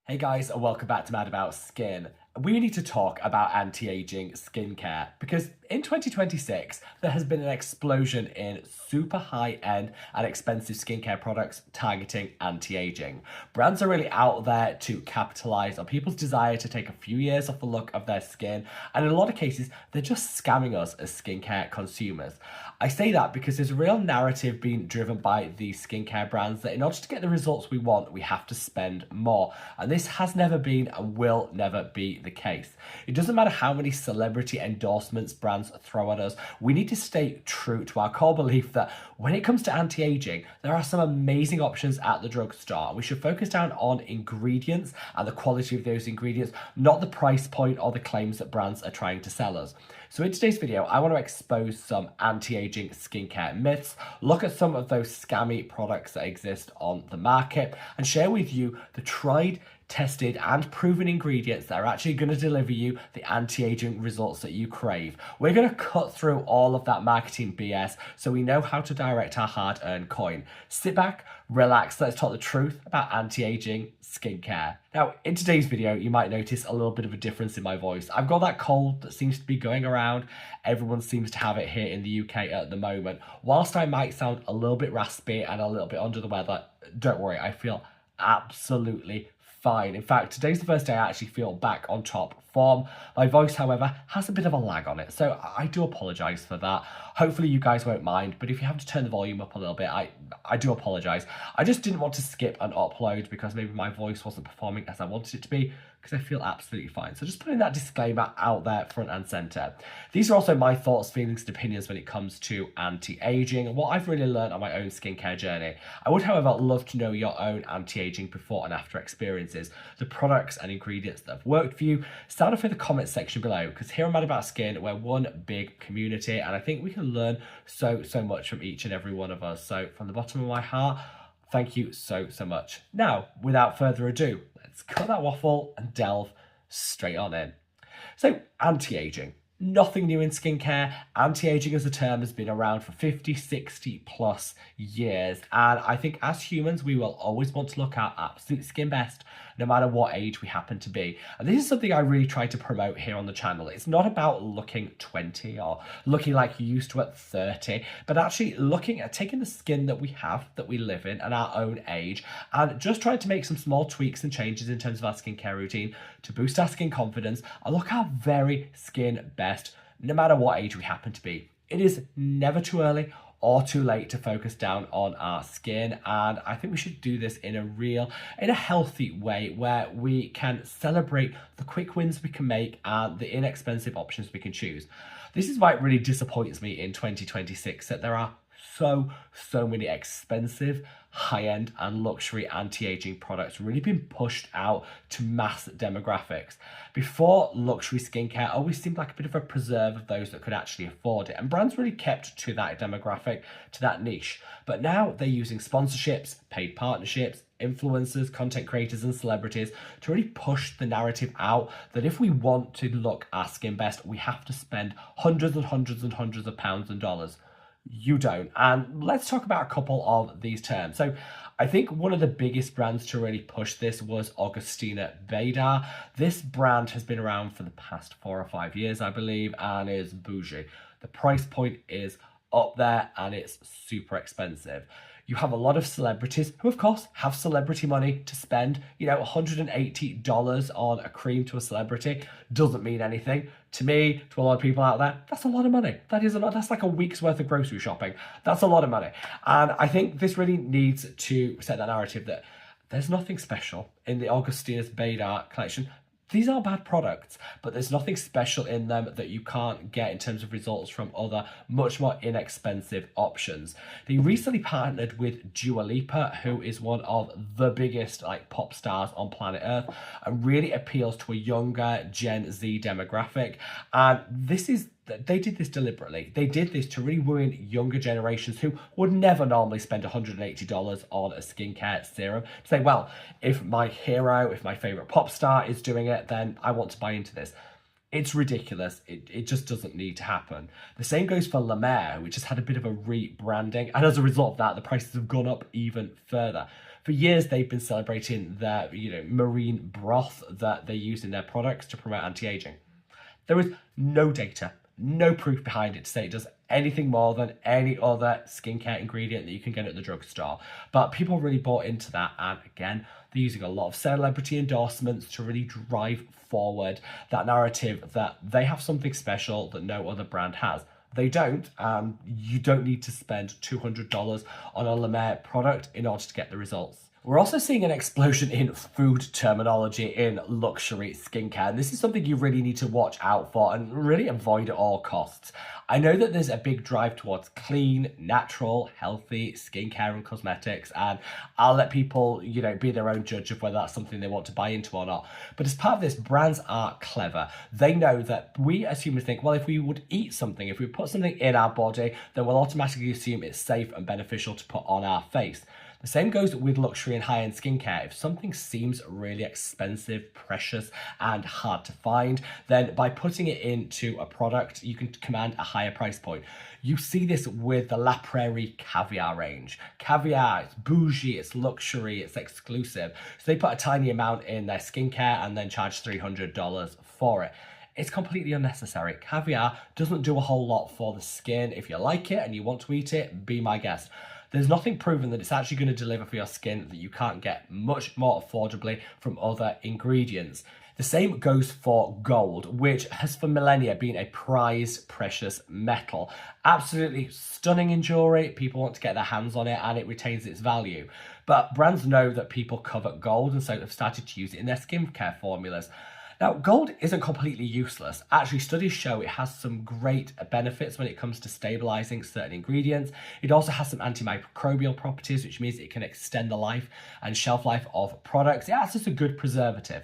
Hey guys, and welcome back to Mad About Skin. We need to talk about anti-aging skincare because in 2026, there has been an explosion in super high-end and expensive skincare products targeting anti-aging. Brands are really out there to capitalize on people's desire to take a few years off the look of their skin, and in a lot of cases, they're just scamming us as skincare consumers. I say that because there's a real narrative being driven by these skincare brands that in order to get the results we want, we have to spend more. And this has never been and will never be the case. It doesn't matter how many celebrity endorsements brands throw at us, we need to stay true to our core belief that when it comes to anti-aging, there are some amazing options at the drugstore. We should focus down on ingredients and the quality of those ingredients, not the price point or the claims that brands are trying to sell us. So in today's video, I want to expose some anti-aging skincare myths, look at some of those scammy products that exist on the market, and share with you the tried, tested and proven ingredients that are actually going to deliver you the anti-aging results that you crave. We're going to cut through all of that marketing BS so we know how to direct our hard-earned coin. Sit back, relax, let's talk the truth about anti-aging skincare. Now, in today's video, you might notice a little bit of a difference in my voice. I've got that cold that seems to be going around. Everyone seems to have it here in the UK at the moment. Whilst I might sound a little bit raspy and a little bit under the weather, don't worry, I feel absolutely fine. In fact, today's the first day I actually feel back on top form. My voice, however, has a bit of a lag on it, so I do apologise for that. Hopefully you guys won't mind, but if you have to turn the volume up a little bit, I do apologise. I just didn't want to skip an upload because maybe my voice wasn't performing as I wanted it to be, because I feel absolutely fine. So just putting that disclaimer out there front and centre. These are also my thoughts, feelings and opinions when it comes to anti-aging and what I've really learned on my own skincare journey. I would, however, love to know your own anti-aging before and after experiences, the products and ingredients that have worked for you. Sound off in the comments section below, because here on Mad About Skin, we're one big community and I think we can learn so much from each and every one of us. So from the bottom of my heart, thank you so much. Now, without further ado, let's cut that waffle and delve straight on in. So, anti-aging. Nothing new in skincare. Anti-aging as a term has been around for 50, 60 plus years. And I think as humans, we will always want to look our absolute skin best, no matter what age we happen to be. And this is something I really try to promote here on the channel. It's not about looking 20 or looking like you used to at 30, but actually looking at taking the skin that we have, that we live in at our own age, and just trying to make some small tweaks and changes in terms of our skincare routine to boost our skin confidence and look our very skin best, no matter what age we happen to be. It is never too early or too late to focus down on our skin, and I think we should do this in a healthy way where we can celebrate the quick wins we can make and the inexpensive options we can choose. This is why it really disappoints me in 2026 that there are so many expensive, high-end and luxury anti-aging products really been pushed out to mass demographics. Before, luxury skincare always seemed like a bit of a preserve of those that could actually afford it, and brands really kept to that demographic, to that niche. But now they're using sponsorships, paid partnerships, influencers, content creators and celebrities to really push the narrative out that if we want to look our skin best, we have to spend hundreds and hundreds of pounds and dollars. You don't. And let's talk about a couple of these terms. So I think one of the biggest brands to really push this was Augustina Bader. This brand has been around for the past 4 or 5 years, I believe, and is bougie. The price point is up there and it's super expensive. You have a lot of celebrities who, of course, have celebrity money to spend. You know, $180 on a cream to a celebrity doesn't mean anything. To me, to a lot of people out there, that's a lot of money. That is a lot. That's like a week's worth of grocery shopping. That's a lot of money. And I think this really needs to set that narrative that there's nothing special in the Augustinus Bader collection. These are bad products, but there's nothing special in them that you can't get in terms of results from other much more inexpensive options. They recently partnered with Dua Lipa, who is one of the biggest pop stars on planet Earth and really appeals to a younger Gen Z demographic. And they did this deliberately. They did this to really woo in younger generations who would never normally spend $180 on a skincare serum. To say, well, if my hero, if my favorite pop star is doing it, then I want to buy into this. It's ridiculous. It just doesn't need to happen. The same goes for La Mer, which has had a bit of a rebranding. And as a result of that, the prices have gone up even further. For years, they've been celebrating their, marine broth that they use in their products to promote anti-aging. There is no data, no proof behind it to say it does anything more than any other skincare ingredient that you can get at the drugstore. But people really bought into that, and again, they're using a lot of celebrity endorsements to really drive forward that narrative that they have something special that no other brand has. They don't, and you don't need to spend $200 on a La Mer product in order to get the results. We're also seeing an explosion in food terminology in luxury skincare, and this is something you really need to watch out for and really avoid at all costs. I know that there's a big drive towards clean, natural, healthy skincare and cosmetics, and I'll let people, be their own judge of whether that's something they want to buy into or not. But as part of this, brands are clever. They know that we as humans think, well, if we would eat something, if we put something in our body, then we'll automatically assume it's safe and beneficial to put on our face. The same goes with luxury and high-end skincare. If something seems really expensive, precious, and hard to find, then by putting it into a product, you can command a higher price point. You see this with the La Prairie caviar range. Caviar, it's bougie, it's luxury, it's exclusive. So they put a tiny amount in their skincare and then charge $300 for it. It's completely unnecessary. Caviar doesn't do a whole lot for the skin. If you like it and you want to eat it, be my guest. There's nothing proven that it's actually going to deliver for your skin that you can't get much more affordably from other ingredients. The same goes for gold, which has for millennia been a prized precious metal. Absolutely stunning in jewelry. People want to get their hands on it and it retains its value. But brands know that people covet gold, and so they've started to use it in their skincare formulas. Now, gold isn't completely useless. Actually, studies show it has some great benefits when it comes to stabilizing certain ingredients. It also has some antimicrobial properties, which means it can extend the life and shelf life of products. It acts as a good preservative.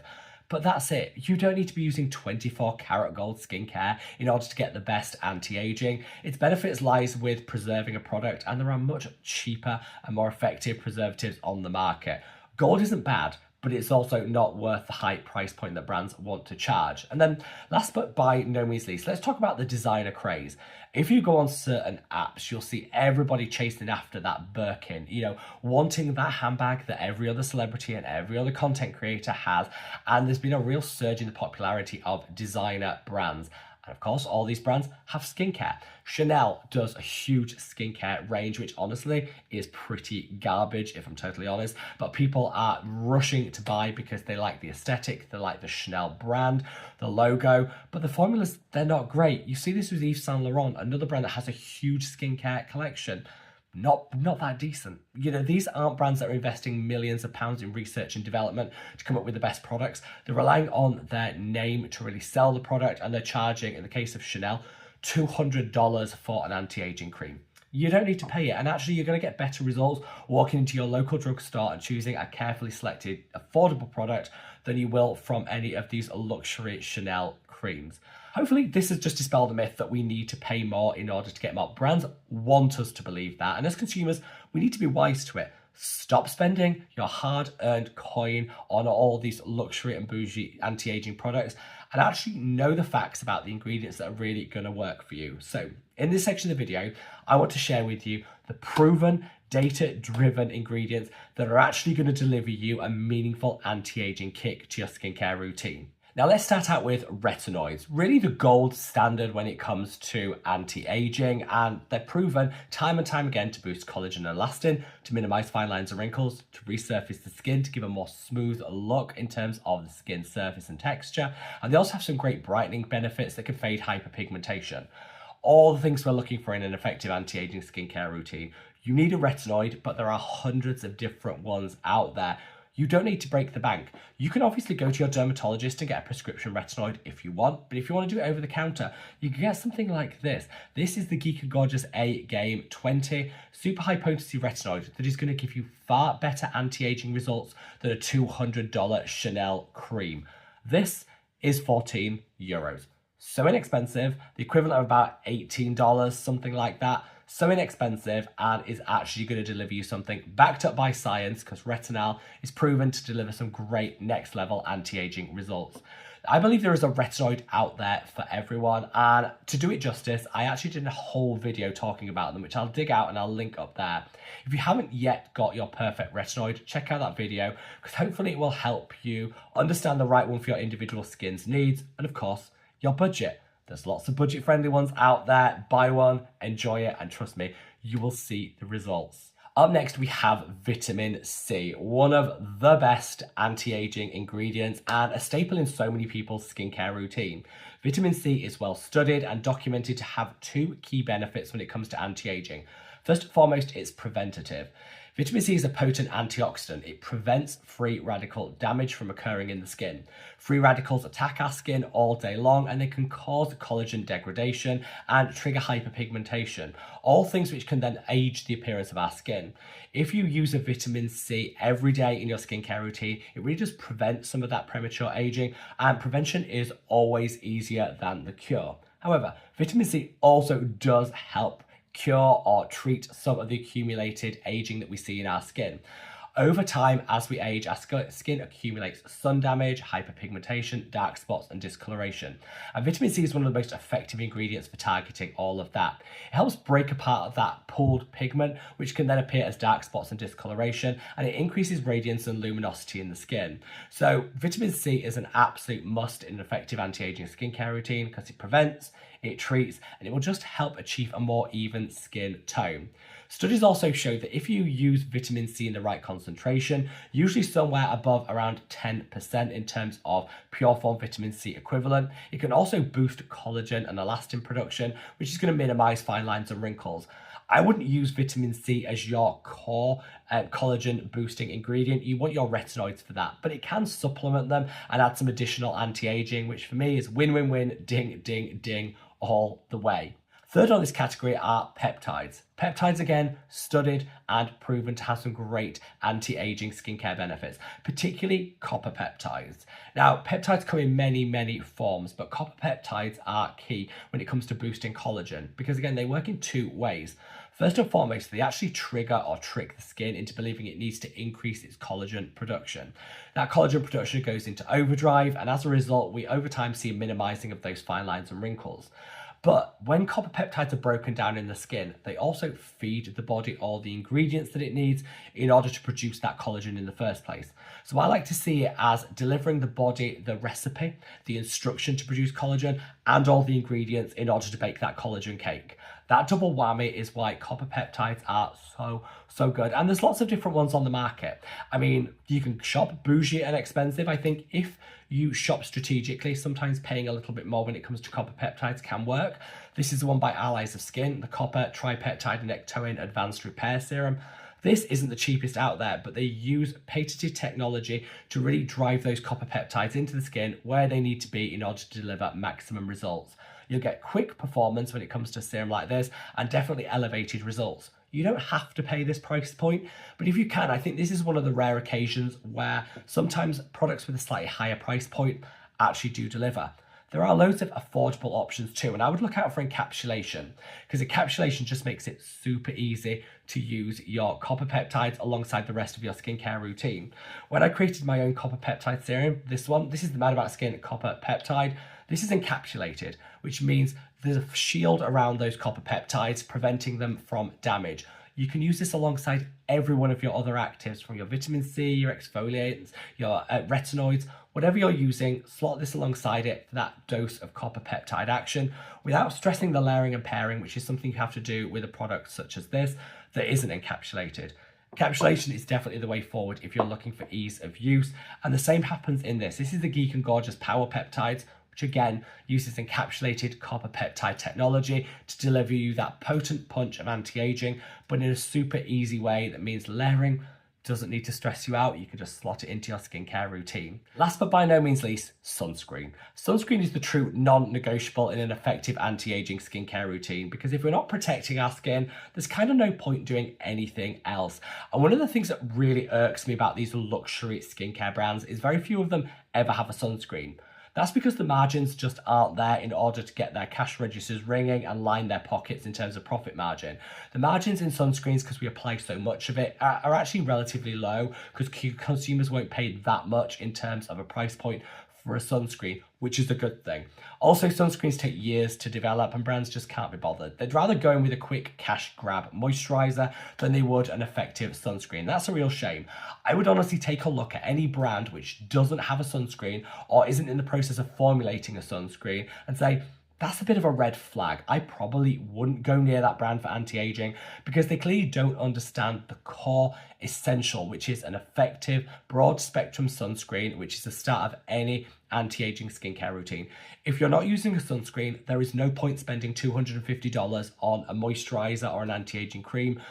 But that's it. You don't need to be using 24 karat gold skincare in order to get the best anti-aging. Its benefits lies with preserving a product, and there are much cheaper and more effective preservatives on the market. Gold isn't bad, but it's also not worth the high price point that brands want to charge. And then last but by no means least, let's talk about the designer craze. If you go on certain apps, you'll see everybody chasing after that Birkin, wanting that handbag that every other celebrity and every other content creator has. And there's been a real surge in the popularity of designer brands. And of course, all these brands have skincare. Chanel does a huge skincare range, which honestly is pretty garbage, if I'm totally honest. But people are rushing to buy because they like the aesthetic, they like the Chanel brand, the logo. But the formulas, they're not great. You see this with Yves Saint Laurent, another brand that has a huge skincare collection. Not that decent. These aren't brands that are investing millions of pounds in research and development to come up with the best products. They're relying on their name to really sell the product, and they're charging, in the case of Chanel, $200 for an anti-aging cream. You don't need to pay it, and actually you're going to get better results walking into your local drugstore and choosing a carefully selected, affordable product than you will from any of these luxury Chanel creams. Hopefully this has just dispelled the myth that we need to pay more in order to get more. Brands want us to believe that, and as consumers, we need to be wise to it. Stop spending your hard-earned coin on all these luxury and bougie anti-aging products and actually know the facts about the ingredients that are really going to work for you. So in this section of the video, I want to share with you the proven, data-driven ingredients that are actually going to deliver you a meaningful anti-aging kick to your skincare routine. Now let's start out with retinoids, really the gold standard when it comes to anti-aging, and they're proven time and time again to boost collagen and elastin, to minimize fine lines and wrinkles, to resurface the skin, to give a more smooth look in terms of the skin surface and texture, and they also have some great brightening benefits that can fade hyperpigmentation. All the things we're looking for in an effective anti-aging skincare routine. You need a retinoid, but there are hundreds of different ones out there. You don't need to break the bank. You can obviously go to your dermatologist and get a prescription retinoid if you want, but if you want to do it over the counter, you can get something like this. This is the Geek and Gorgeous A-Game 20 super high potency retinoid that is going to give you far better anti-aging results than a $200 Chanel cream. This is €14. So inexpensive, the equivalent of about $18, something like that. So inexpensive, and is actually going to deliver you something backed up by science, because retinol is proven to deliver some great next level anti-aging results. I believe there is a retinoid out there for everyone, and to do it justice, I actually did a whole video talking about them, which I'll dig out and I'll link up there. If you haven't yet got your perfect retinoid, check out that video, because hopefully it will help you understand the right one for your individual skin's needs, and of course, your budget. There's lots of budget-friendly ones out there. Buy one, enjoy it, and trust me, you will see the results. Up next, we have vitamin C, one of the best anti-aging ingredients and a staple in so many people's skincare routine. Vitamin C is well studied and documented to have two key benefits when it comes to anti-aging. First and foremost, it's preventative. Vitamin C is a potent antioxidant. It prevents free radical damage from occurring in the skin. Free radicals attack our skin all day long, and they can cause collagen degradation and trigger hyperpigmentation, all things which can then age the appearance of our skin. If you use a vitamin C every day in your skincare routine, it really does prevent some of that premature aging, and prevention is always easier than the cure. However, vitamin C also does help cure or treat some of the accumulated aging that we see in our skin. Over time, as we age, our skin accumulates sun damage, hyperpigmentation, dark spots, and discoloration. And vitamin C is one of the most effective ingredients for targeting all of that. It helps break apart that pooled pigment, which can then appear as dark spots and discoloration, and it increases radiance and luminosity in the skin. So vitamin C is an absolute must in an effective anti-aging skincare routine, because it prevents, it treats, and it will just help achieve a more even skin tone. Studies also show that if you use vitamin C in the right concentration, usually somewhere above around 10% in terms of pure form vitamin C equivalent, it can also boost collagen and elastin production, which is going to minimize fine lines and wrinkles. I wouldn't use vitamin C as your core collagen boosting ingredient. You want your retinoids for that, but it can supplement them and add some additional anti-aging, which for me is win-win-win, ding, ding, ding, all the way. Third on this category are peptides. Peptides, again, studied and proven to have some great anti-aging skincare benefits, particularly copper peptides. Now, peptides come in many, many forms, but copper peptides are key when it comes to boosting collagen, because again, they work in two ways. First and foremost, they actually trigger or trick the skin into believing it needs to increase its collagen production. That collagen production goes into overdrive, and as a result, we over time see a minimizing of those fine lines and wrinkles. But when copper peptides are broken down in the skin, they also feed the body all the ingredients that it needs in order to produce that collagen in the first place. So I like to see it as delivering the body the recipe, the instruction to produce collagen, and all the ingredients in order to bake that collagen cake. That double whammy is why copper peptides are so good. And there's lots of different ones on the market. I mean, you can shop bougie and expensive. I think if you shop strategically, sometimes paying a little bit more when it comes to copper peptides can work. This is the one by Allies of Skin, the Copper Tripeptide and Ectoin Advanced Repair Serum. This isn't the cheapest out there, but they use patented technology to really drive those copper peptides into the skin where they need to be in order to deliver maximum results. You'll get quick performance when it comes to a serum like this, and definitely elevated results. You don't have to pay this price point, but if you can, I think this is one of the rare occasions where sometimes products with a slightly higher price point actually do deliver. There are loads of affordable options too, and I would look out for encapsulation, because encapsulation just makes it super easy to use your copper peptides alongside the rest of your skincare routine. When I created my own copper peptide serum, this is the Mad About Skin copper peptide. This is encapsulated, which means there's a shield around those copper peptides, preventing them from damage. You can use this alongside every one of your other actives, from your vitamin C, your exfoliants, your retinoids, whatever you're using, slot this alongside it for that dose of copper peptide action without stressing the layering and pairing, which is something you have to do with a product such as this that isn't encapsulated. Encapsulation is definitely the way forward if you're looking for ease of use, and the same happens in this. This is the Geek and Gorgeous Power Peptides, which again uses encapsulated copper peptide technology to deliver you that potent punch of anti-aging, but in a super easy way that means layering doesn't need to stress you out. You can just slot it into your skincare routine. Last but by no means least, sunscreen. Sunscreen is the true non-negotiable in an effective anti-aging skincare routine, because if we're not protecting our skin, there's kind of no point doing anything else. And one of the things that really irks me about these luxury skincare brands is very few of them ever have a sunscreen. That's because the margins just aren't there in order to get their cash registers ringing and line their pockets in terms of profit margin. The margins in sunscreens, because we apply so much of it, are actually relatively low, because consumers won't pay that much in terms of a price point for a sunscreen, which is a good thing. Also, sunscreens take years to develop and brands just can't be bothered. They'd rather go in with a quick cash grab moisturizer than they would an effective sunscreen. That's a real shame. I would honestly take a look at any brand which doesn't have a sunscreen or isn't in the process of formulating a sunscreen and say, that's a bit of a red flag. I probably wouldn't go near that brand for anti-aging because they clearly don't understand the core essential, which is an effective broad spectrum sunscreen, which is the start of any anti-aging skincare routine. If you're not using a sunscreen, there is no point spending $250 on a moisturizer or an anti-aging cream.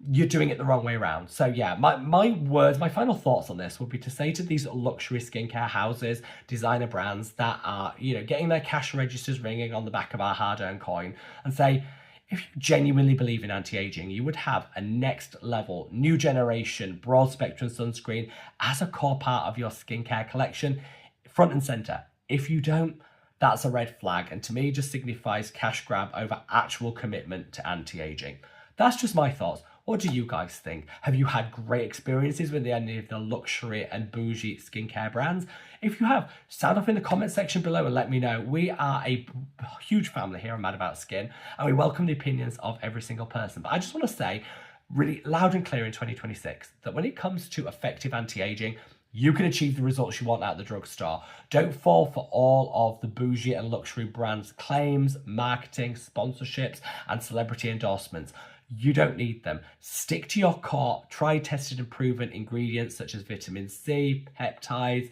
You're doing it the wrong way around. So yeah, my final thoughts on this would be to say to these luxury skincare houses, designer brands that are, getting their cash registers ringing on the back of our hard-earned coin, and say, if you genuinely believe in anti-aging, you would have a next level, new generation, broad spectrum sunscreen as a core part of your skincare collection, front and center. If you don't, that's a red flag, and to me just signifies cash grab over actual commitment to anti-aging. That's just my thoughts. What do you guys think? Have you had great experiences with any of the luxury and bougie skincare brands? If you have, sound off in the comment section below and let me know. We are a huge family here on Mad About Skin, and we welcome the opinions of every single person. But I just want to say really loud and clear in 2026 that when it comes to effective anti-aging, you can achieve the results you want at the drugstore. Don't fall for all of the bougie and luxury brands' claims, marketing, sponsorships, and celebrity endorsements. You don't need them. Stick to your core, tried, tested, and proven ingredients such as vitamin C, peptides,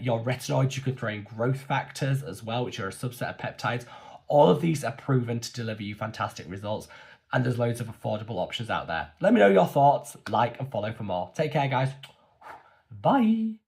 your retinoids. You can throw in growth factors as well, which are a subset of peptides. All of these are proven to deliver you fantastic results, and there's loads of affordable options out there. Let me know your thoughts, like and follow for more. Take care, guys. Bye.